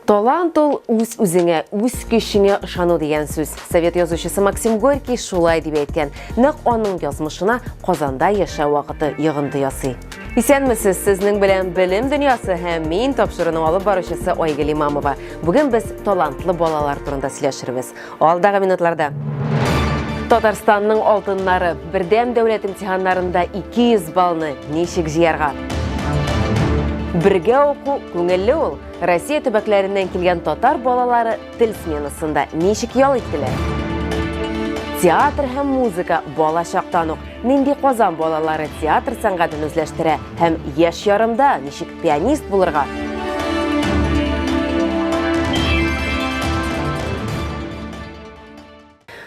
Талант ул үз-үзеңә, үз көчеңә ышану дигән сүз. Совет язучысы Максим Горький шулай дип әйткән. Нәкъ аның язмышына Казанда яшәү вакыты йогынты ясый. Исәнмесез, сезнең белән Белем дөньясы һәм мин тапшыруны алып баручысы Айгөл Имамова. Бүген без талантлы балалар турында сөйләшербез. Алдагы минутларда Татарстанның алтыннары бердәм дәүләт имтиханнарында 200 баллны ничек җыярга? Бергә уку күңелле ул. Россия төбәкләреннән килгән татар балалары тел сменасында ничек ял иттеләр? Театр һәм музыка бала чактан ук нинди Казан балалары театр сәнгатен үзләштерә һәм яшь ярымда ничек пианист булырга?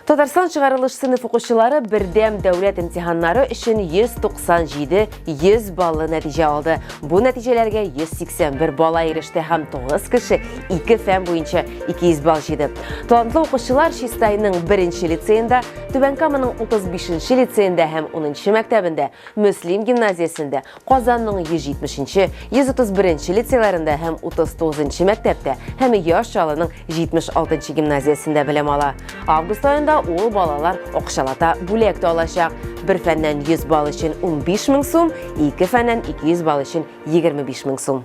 Татарстан чыгарылыш сыйныф укучылары бердәм дәүләт имтиханнары өчен 197-100 баллы нәтиҗә алды. Бу нәтиҗәләргә 181 бала иреште һәм 9 кеше 2 фән буенча 200 балл җыйды. Талантлы укучылар Чистайның 1-нче лицейында, Түбән Каманың 35-нче лицейында һәм 10-нче мәктәбендә, Мөслим гимназиясендә, Казанның 170-нче, 131-нче лицейларында һәм 39-нче мәктәптә һәм Яшьчалының 76-нчы гимназиясендә белем ала. Август аенда ул балалар акчалата бүләк тә алачак. Бер фәннән 100 балл өчен 15 мең сум, 2 фәннән 200 балл өчен 25 мең сум.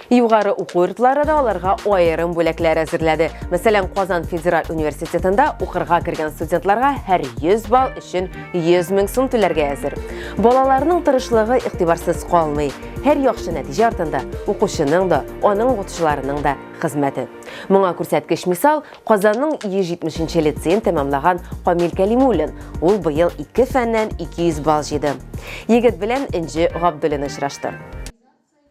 Югары уку йортлары да аларга аерым бүләкләр әзерләде. Мәсәлән, Казан федераль университетында укырга кергән студентларга һәр 100 балл өчен 100 мең сум түләргә әзер. Балаларның тырышлыгы игътибарсыз калмый. Һәр яхшы нәтиҗә артында укучының да, аның укытучыларының да хезмәте. Моңа күрсәткеч мисал Казанның 170-нче лицейын тәмамлаган Камил Кәлимуллин. Ул быел 2 фәннән 200 балл җыйды. Егет белән Энҗе Габдуллин очрашты.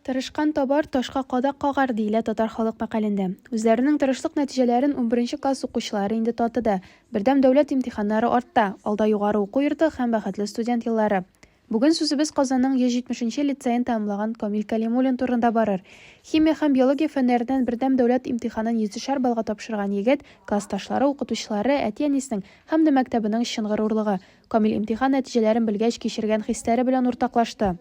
Тырышкан табар ташка кадак кагар диелә татар халык мәкалендә. Үзләренең тырышлык нәтиҗәләрен 11-нче класс укучылары инде татыды. Бердәм дәүләт имтиханнары артта, алда югары уку йорты һәм бәхетле студент еллары. Бүген сүзебез Казанның 170-нче лицейын тәмамлаган Камил Кәлимуллин турында барыр. Химия һәм биология фәннәреннән бердәм дәүләт имтиханын 100 баллга тапшырган егет, классташлары, укытучылары, әти-әнисенең һәм дә мәктәбенең чын горурлыгы. Камил имтихан нәтиҗәләрен белгәч кичергән хисләре белән уртаклашты.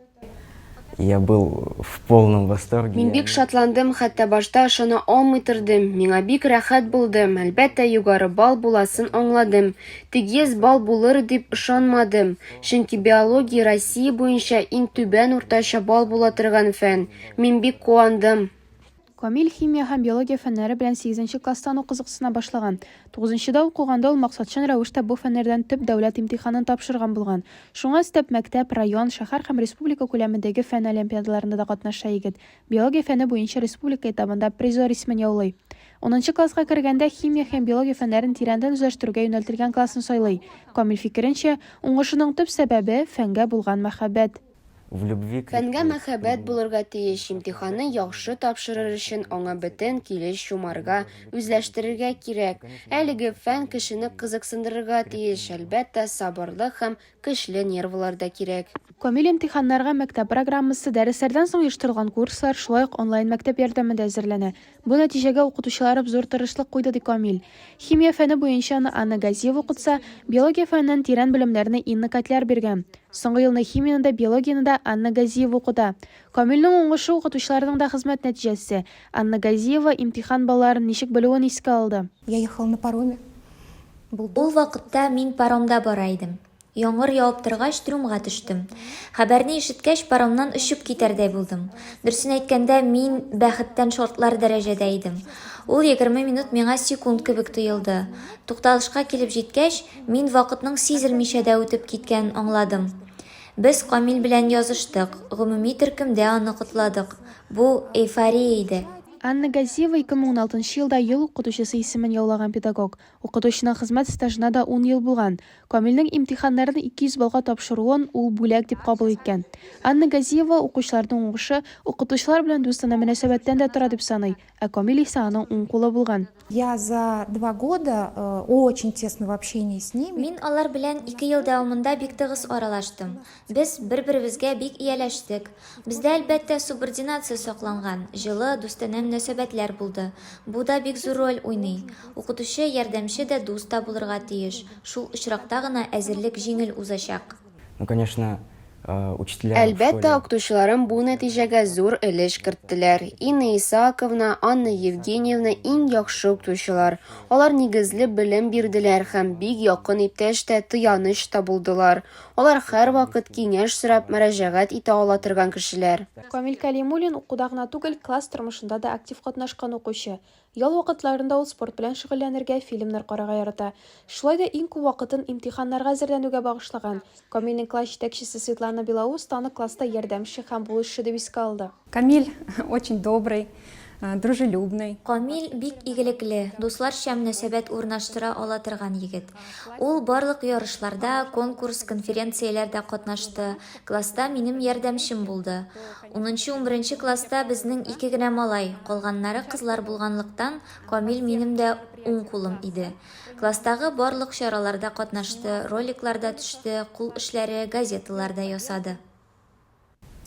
Я был в полном восторге. Мин бик шатландым, хәтта башта ышана алмый тордым. Миңа бик рәхәт булды. Әлбәттә, югары балл буласын аңладым. Тик 100 балл булыр дип ышанмадым. Чөнки биология Россия буенча иң түбән уртача балл була торган фән. Мин бик куандым. Камил химия һәм биология фәннәре белән 8-нче класстан ук кызыксына башлаган. 9-нчыда укыганда ул максатчан рәвештә бу фәннәрдән төп дәүләт имтиханын тапшырган булган. Шуңа өстәп мәктәп, район, шәһәр һәм республика күләмендәге фән олимпиадаларында да катнаша егет. Биология фәне буенча республика этабында призер исемен яулый. 10-нчы класска кергәндә химия һәм биология фәннәрен тирәндән үзләштерүгә юнәлтелгән классын сайлый. Камил фикеренчә, уңышының төп сәбәбе фәнгә булган мәхәббәт. Фәнгә мәхәббәт булырга тиеш, имтиханны яхшы тапшырыр өчен аңа бөтен килеш чумарга, үзләштерергә кирәк. Әлеге фән кешене кызыксындырырга тиеш, әлбәттә, сабырлык һәм көчле нервлар да кирәк. Камил имтиханнарга мәктәп программасы, дәресләрдән соң оештырылган курслар, шулай ук онлайн мәктәп ярдәмендә әзерләнә. Бу нәтиҗәгә укытучылары зур тырышлык куйды, ди Камил. Химия фәне буенча Анна Газиева укытса, биология фәненнән тирән белемнәрне Инна Котляр биргән. Соңгы елны химияны да, биологияны да Анна Газиева укыды. Камилнең уңышы укытучыларның да хезмәт нәтиҗәсе. Анна Газиева имтихан балларын ничек белүен искә алды. Я ехала на пароме. Ул вакытта мин паромда бара идем. Яңгыр явып торгач, трюмга төштем. Хәбәрне ишеткәч, паромнан очып китәрдәй булдым. Дөресен әйткәндә, мин бәхеттән шартлар дәрәҗәдә идем. Ул 20 минут миңа секунд кебек тоелды. Тукталышка килеп җиткәч, мин вакытның сизелмичә дә үтеп киткәнен аңладым. Без Камил белән языштык, гомуми төркемдә аны котладык. Бу эйфория иде. Анна Газиева 2016 елда ел укытучысы исемен яулаган педагог. Укытучының хезмәт стажына да 10 ел булган. Камилнең имтиханнарын 200 баллга тапшыруын ул бүләк дип кабул иткән. Анна Газиева укучыларның уңышы укытучылар белән дустана мөнәсәбәттән дә тора дип саный, ә Камил исә аның уң кулы булган. Я за 2 года очень тесного общения с ними. Мин алар белән 2 ел дәвамында бик тыгыз аралаштым. Без бер-беребезгә бик ияләштек. Бездә әлбәттә субординация сакланган, җылы, дустана мөнәсәбәтләр булды. Бу да бик зур роль уйный. Укытучы, ярдәмче дә дуста булырга тиеш. Шул очракта гына әзерлек җиңел узачак. Ну, конечно, учителя в Әлбәттә, школе. укытучыларым бу нәтиҗәгә зур өлеш керттеләр. Инна Исааковна, Анна Евгеньевна иң яхшы укытучылар. Алар нигезле белем бирделәр һәм бик якын иптәш тә, тыяныч та булдылар. Алар һәрвакыт киңәш сорап мөрәҗәгать итә ала торган кешеләр. Камил Калимуллин укуда гына түгел, класс тормышында да актив катнашкан укучы. Ял вакытларында ул спорт белән шөгыльләнергә, фильмнар карарга ярата. Шулай да иң күп вакытын имтиханнарга әзерләнүгә багышлаган. Камилнең класс җитәкчесе Светлана Белоус аны класста ярдәмче һәм булышчы дип искә алды. Камиль очень добрый, дружелюбный. Камил бик игелекле, дусларча мөнәсәбәт урнаштыра ала торган егет. Ул барлык ярышларда, конкурс, конференцияләрдә катнашты. Класста минем ярдәмчем булды. 10-11 класста безнең 2 генә малай, калганнары кызлар булганлыктан, Камил минем дә уң кулым иде. Класстагы барлык чараларда катнашты, роликларда төште, кул эшләре, газеталарда ясады.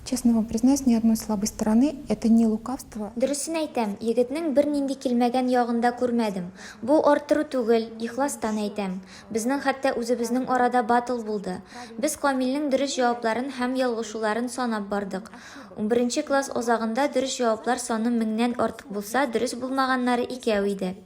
Честно вам признаюсь, ни одной слабой стороны, это не лукавство. Дөресен әйтәм, егетнең бер нинди килмәгән ягында күрмәдем. Бу арттыру түгел, ихластан әйтәм. Безнең хәтта үзебезнең арада батыл булды. Без Камилнең дөрес җавапларын һәм ялгышуларын санап бардык. 11 класс азагында дөрес җаваплар саны 1000-нән артык булса, дөрес булмаганнары 2 иде.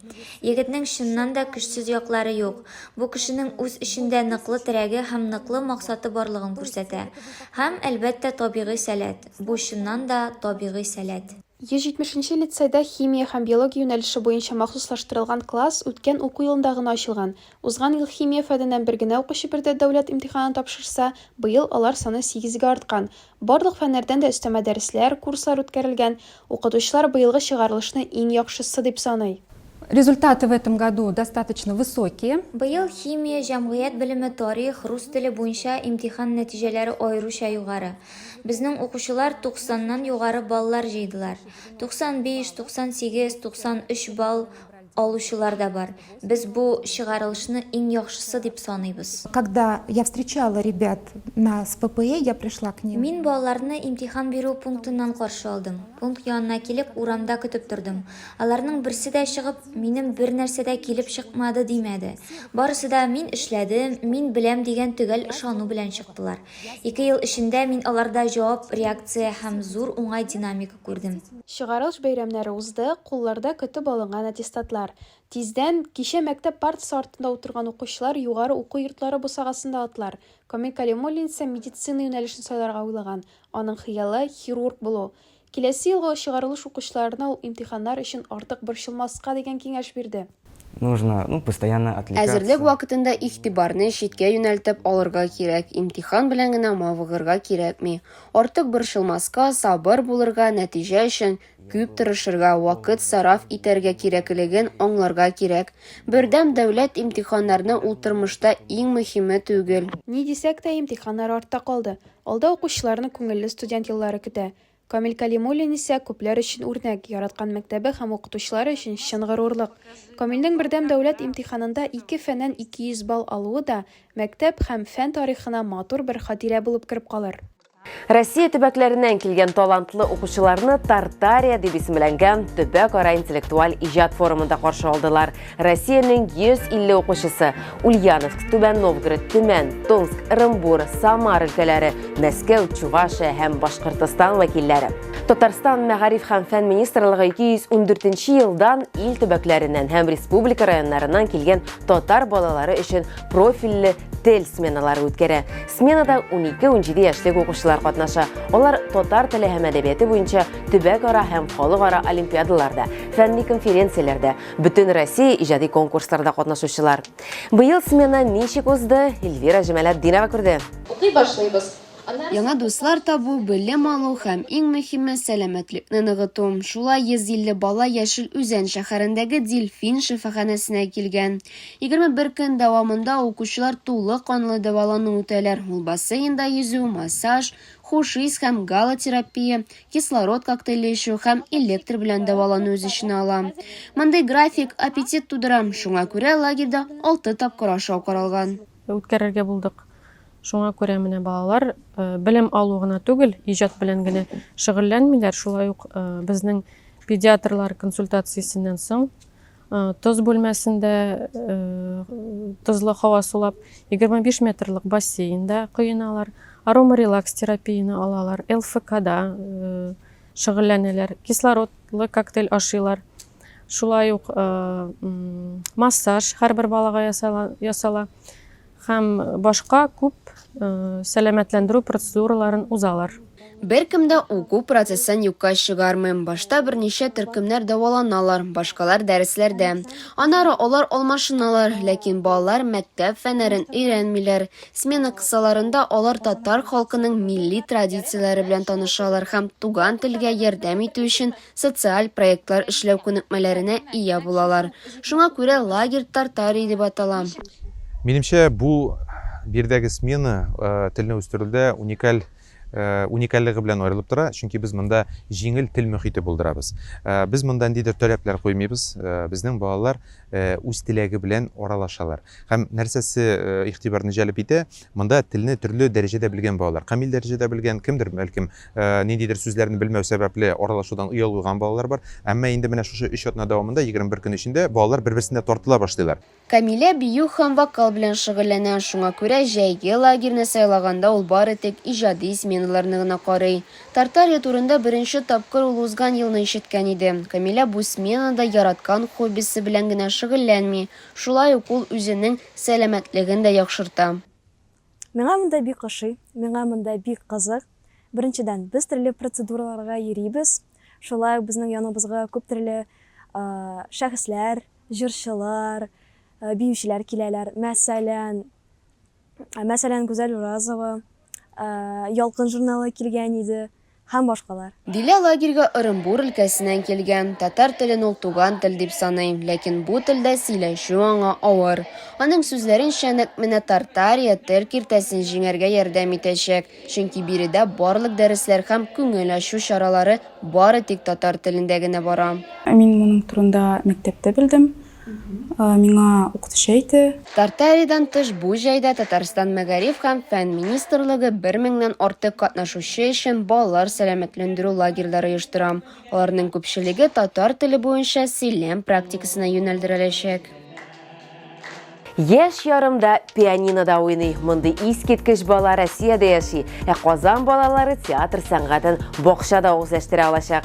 Егетнең чыннан да көчсез яклары юк. Бу кешенең үз эчендә ныклы терәге һәм ныклы максаты барлыгын күрсәтә. Һәм әлбәттә табигый сәләт. Бу чыннан да табигый сәләт. 170-нче лицейда химия һәм биология юнәлеше буенча махсуслаштырылган класс үткән уку елында гына ачылган. Узган ел химия фәненнән бер генә укучы бердә дәүләт имтиханын тапшырса, быел алар саны 8-гә арткан. Барлык фәннәрдән дә өстәмә дәресләр, курслар үткәрелгән. Укытучылар быелгы чыгарылышны иң яхшысы дип саный. Результаты в этом году достаточно высокие. Быел химия, җәмгыять белеме, тарих, рус теле буенча имтихан нәтиҗәләре аеруча югары. Безнең укучылар 90-нан югары баллар җыйдылар. 95, 98, 93 балл алучылар да бар. Без бу чыгарылышны иң яхшысы дип саныйбыз. Когда я встречала ребят на СППЕ, я пришла к ним. Мин балаларны имтихан бирү пунктыннан каршы алдым. Пункт янына килеп, урамда көтеп тордым. Аларның берсе дә чыгып, минем бер нәрсә дә килеп чыкмады димәде. Барысы да мин эшләдем, мин беләм дигән төгәл ышану белән чыктылар. 2 ел эчендә мин аларда җавап, реакция һәм зур уңай динамика күрдем. Чыгарылыш бәйрәмнәре узды, кулларда көтеп алынган аттестатлар. Тиздән кичә мәктәп партасы артында утырган укучылар югары уку йортлары бусагасында атлар. Камил Калимуллин исә медицина юнәлешен сайларга уйлаган. Аның хыялы хирург булу. Киләсе елгы чыгарылыш укучыларына ул имтиханнар өчен артык борчылмаска дигән киңәш бирде. Нужно постоянно отвлекаться. Әзерлек вакытында игътибарны читкә юнәлтеп алырга кирәк. Имтихан белән генә мавыгырга кирәкми. Артык борчылмаска, сабыр булырга, нәтиҗә өчен күп тырышырга, вакыт сараф итәргә кирәклеген аңларга кирәк. Бердәм дәүләт имтиханнарны ул тормышта иң мөһиме түгел. Ни дисәк тә имтиханнар артта калды. Алда укучыларны күңелле студент еллары көтә. Камил Калимуллин исә күпләр өчен үрнәк, яраткан мәктәбе һәм укытучылары өчен чын горурлык. Камилнең бердәм дәүләт имтиханында 2 фәннән 200 балл алуы да мәктәп һәм фән тарихына матур бер хатирә булып кереп калыр. Россия төбәкләреннән килгән талантлы укучыларны Тартария дип исемләнгән төбәк-ара интеллектуаль иҗат форумында каршы алдылар. Россиянең 150 укучысы Ульяновск, Түбән Новгород, Төмән, Томск, Ырымбур, Самар өлкәләре, Мәскәү, Чувашия һәм Башкортстан вәкилләре. Татарстан мәгариф һәм фән министрлыгы 2014 елдан ил төбәкләреннән һәм республика районнарыннан килгән татар балалары өчен профильле тел сменалары үткәрә. Сменада 12-17 яшьлек укучылар катнаша. Алар татар теле һәм әдәбияты буенча төбәк-ара һәм халыкара олимпиадаларда, фәнни конференцияләрдә, бөтен Россия иҗади конкурсларда катнашучылар. Быел смена ничек узды? Эльвира Җәмәлетдинова күрде. Укый башлыйбыз. Яңа дуслар табу, белем алу һәм иң мөһиме сәламәтлекне ныгыту. Шулай 150 бала Яшел Үзән шәһәрендәге Дельфин шифаханәсенә килгән. 21 көн дәвамында укучылар тулы канлы дәвалану үтәләр. Ул бассейнда йөзү, массаж, хушиз һәм галотерапия, кислород коктейли эчү һәм электр белән дәвалану үз эченә ала. Мондый график аппетит тудыра. Шуңа күрә лагерьда 6 тапкыр ашау каралган. Үткәрергә булдык. Шуңа күрә менә балалар белем алу гына түгел, иҗат белән генә шөгыльләнмиләр. Шулай ук безнең педиатрлар консультациясеннән соң тоз бүлмәсендә тозлы һава сулап 25 метрлык бассейнда коеналар. аромарелакс терапияны алалар, ЛФКда шөгыльләнәләр, кислородлы коктейль ашыйлар. Шулай ук массаж һәрбер балага ясала һәм башка күп сәламәтләндерү процедураларын узалар. Беркемдә уку процессын юкка чыгармыйм. Башта берничә төркемнәр дәваланалар, башкалар дәресләрдә. Аннары алар алмашыналар, ләкин балалар мәктәп фәннәрен өйрәнмиләр. Смена кысаларында алар татар халкының милли традицияләре белән танышалар һәм туган телгә ярдәм итү өчен социаль проектлар эшләү күнекмәләренә ия булалар. Шуңа күрә лагерь Тартария дип атала. Минемчә, бу бирдәге смена телне үстерүдә уникальлыгы белән аерылып тора, чөнки без монда җиңел тел мөхите булдырабыз. Без монда ниндидер таләпләр куймыйбыз. Безнең балалар үз теләге белән аралашалар. Һәм нәрсәсе игътибарны җәлеп итә, монда телне төрле дәрәҗәдә белгән балалар, камил дәрәҗәдә белгән, кемдер бәлкем ниндидер сүзләрне белмәү сәбәпле аралашудан оялган балалар бар. Әмма инде менә шушы 3 атна дәвамында 21 көн эчендә балалар бер-берсенә тартыла башлыйлар. Камилә бию һәм вокал белән шөгыльләнә, шуңа күрә җәйге лагерьне сайлаганда ул бары тик иҗади сменаларны гына карый. Тартария турында беренче тапкыр ул узган елны ишеткән иде. Камилә бу сменада яраткан хоббисы белән генә шөгыльләнми. Шулай ук ул үзенең сәламәтлеген дә яхшырта. Миңа монда бик ошый, миңа монда бик кызык. Беренчедән, без төрле процедураларга йөрибез. Шулай ук безнең яныбызга күп төрле шәхесләр, җырчылар, биючеләр киләләр. Мәсәлән, Гүзәл Уразова, Ялкын журналы килгән иде һәм башкалар. Дилә лагерьгә Орынбур өлкәсеннән килгән. Татар телен ул туган тел дип саный, ләкин бу телдә сөйләшү аңа авыр. Аның сүзләренчә, нәкъ менә Тартария тел киртәсен җиңәргә ярдәм итәчәк, чөнки биредә барлык дәресләр һәм күңел ачу чаралары бары тик татар телендә генә бара. Мин моның турында мәктәптә белдем. Миңа укытучы әйтте. Тартариядән тыш бу җайда Татарстан Мәгариф һәм фән министрлыгы 1000-нән артык катнашучы өчен балалар сәламәтләндерү лагерьләре оештыра. Аларның күпчелеге татар теле буенча сөйләм практикасына юнәлдереләчәк. Яшь ярымда пианинода уйный. Мондый искиткеч бала Россиядә яши. Казан балалары театр сәнгатен бакчада үзләштерә алачак.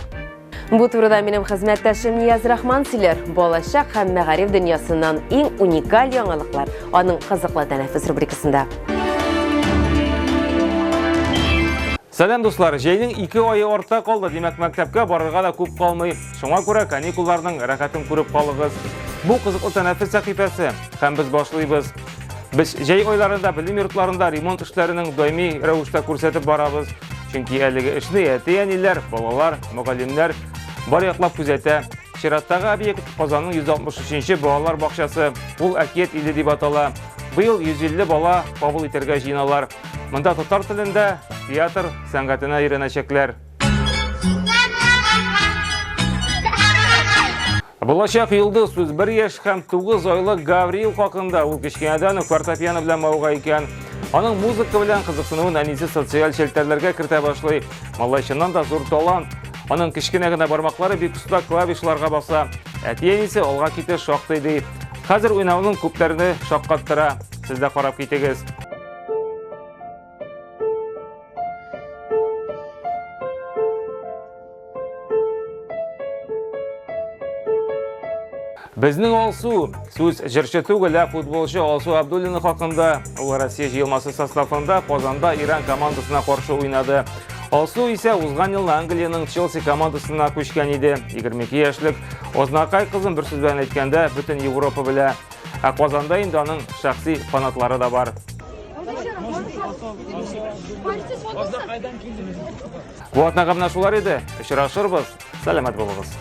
Бу турыда минем хезмәттәшем Нияз Рахман сөйләр. Балачак һәм мәгариф дөньясыннан иң уникаль яңалыклар аның кызыклы тәнәфес рубрикасында. Сәлам дуслар, җәйнең 2 айы артта калды, димәк мәктәпкә барырга да күп калмый. Шуңа күрә каникулларның рәхәтен күреп калыгыз. Бу кызыклы тәнәфес сәхифәсе һәм без башлыйбыз. Без җәй айларында белем йортларында ремонт эшләренең даими рәвештә күрсәтеп барабыз. Чөнки әлеге эшне әти-әниләр, балалар, мөгаллимнәр бар яклап күзәтә. Чираттагы объект Казанның 163-нче балалар бакчасы. Ул әкият иле дип атала. Быел 150 бала кабул итәргә җыйналар. Монда татар телендә театр сәнгатенә өйрәнәчәкләр. Булачак йолдыз сүз 1 яшь һәм 9 айлык Гавриил хакында. Ул кичкенәдән фортепиано белән мавыга икән. Аның музыка белән кызыксынуын әнисе социаль челтәрләргә кертә башлый. Малайчаннан да зур талант. Аның кичкенә генә бармаклары бик оста клавишларга баса. Әти-әнисе алга китә шактый ди. Хәзер уйнауның күпләрне шаккаттыра. Сез дә карап китегез. Безнең Алсу, сүз җырчы түгел, футболчы Алсу Абдуллина хакында. Ул Россия җыелмасы составында Казанда Иран командасына каршы уйнады. Алсу исә узган ел Англиянең Челси командасына күчкән иде. 22 яшьлек ознакай кызын бер сүз белән әйткәндә бөтен Европа белә. Казанда инде аның шәхси фанатлары да бар. Бу атнага менә шулар иде. Очрашырбыз. Сәламәт булыгыз.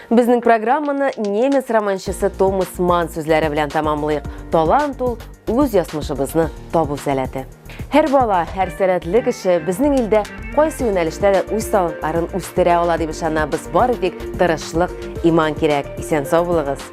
Безнең программаны немец романчысы Томас Манн сүзләре белән тамамлыйк. Талант ул үз ясмышыбызны табу сәләте. Һәр бала, һәр сәләтле кеше безнең илдә кайсы юнәлештә дә үз талантларын үстерә ала дип ышанабыз. Бары тик тырышлык, иман кирәк. Исән сау булыгыз.